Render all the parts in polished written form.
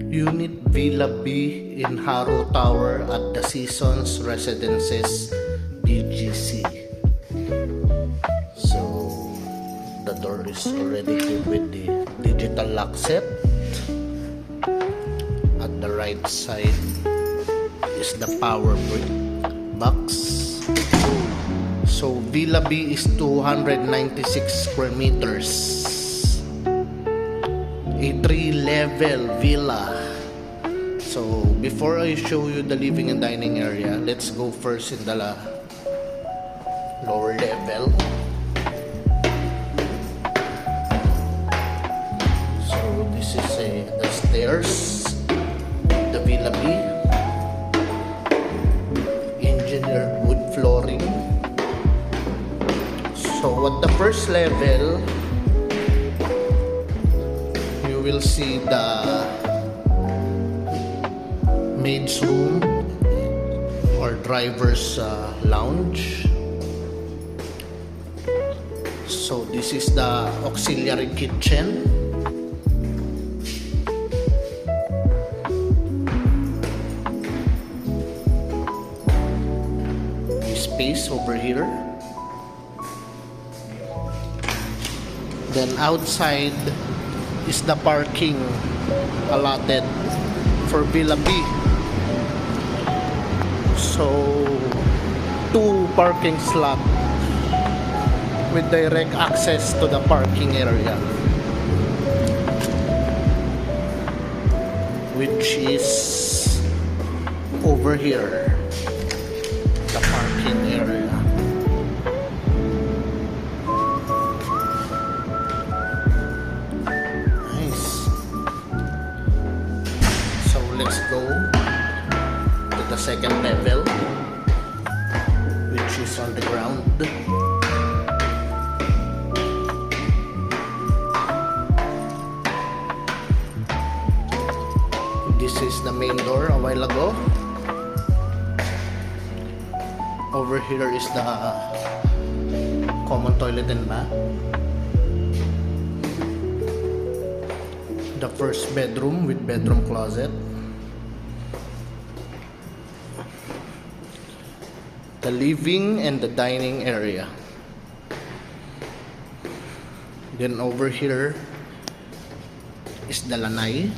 Unit Villa B in Harrow Tower at the Seasons Residences BGC. So the door is already equipped with the digital lock set. At the right side is the power brick box. So Villa B is 296 square meters. A 3-level villa. So before I show you the living and dining area, let's go first in the lower level. So this is the stairs, the Villa B. Engineered wood flooring. So at the first level, you will see the maid's room or driver's lounge. So this is the auxiliary kitchen. Space over here. Then outside is the parking allotted for Villa B. So 2 parking slots with direct access to the parking area, which is over here, the parking area. Let's go to the second level, which is on the ground. This is the main door a while ago. Over here is the common toilet and bath. The first bedroom with bedroom closet. The living and the dining area. Then over here is the lanai.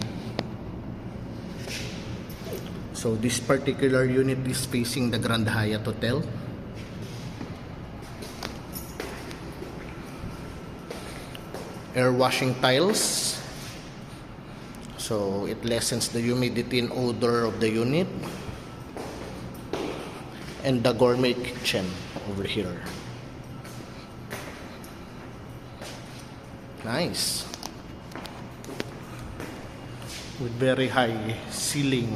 So this particular unit is facing the Grand Hyatt Hotel. Air washing tiles. So it lessens the humidity and odor of the unit. And the gourmet kitchen over here. Nice. With very high ceiling.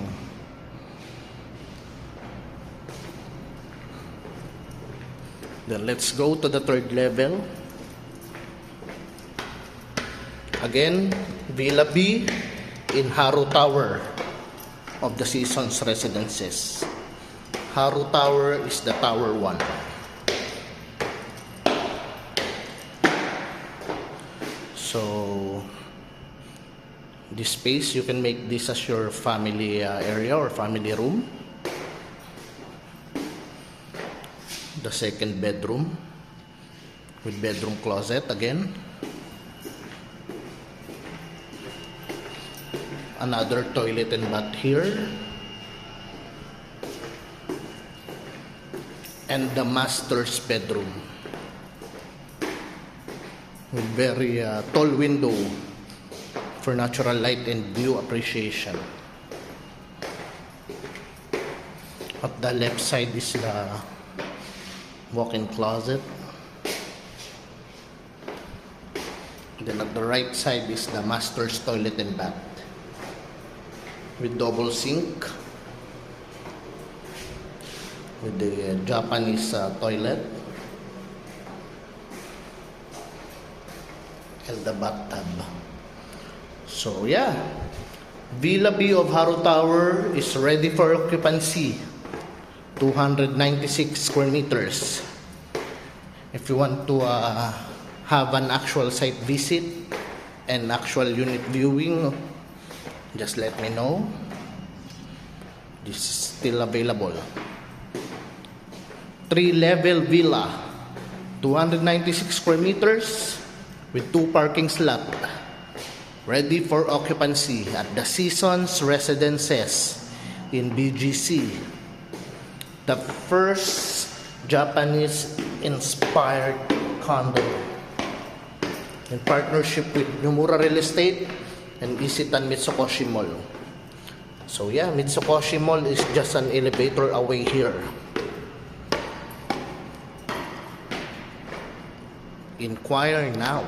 Then let's go to the third level. Again, Villa B in Harrow Tower of the Seasons Residences. Harrow Tower is the Tower 1. So this space, you can make this as your family area or family room. The second bedroom with bedroom closet again. Another toilet and bath here. And the master's bedroom with very tall window for natural light and view appreciation. At the left side is the walk-in closet. Then at the right side is the master's toilet and bath with double sink, with the Japanese toilet and the bathtub. So yeah, Villa B of Harrow Tower is ready for occupancy. 296 square meters. If you want to have an actual site visit and actual unit viewing, Just let me know. This is still available. 3-level villa, 296 square meters with 2 parking slot, ready for occupancy at the Seasons Residences in BGC. The first Japanese-inspired condo in partnership with Nomura Real Estate and Isitan Mitsukoshi Mall. So yeah, Mitsukoshi Mall is just an elevator away here. Inquire now.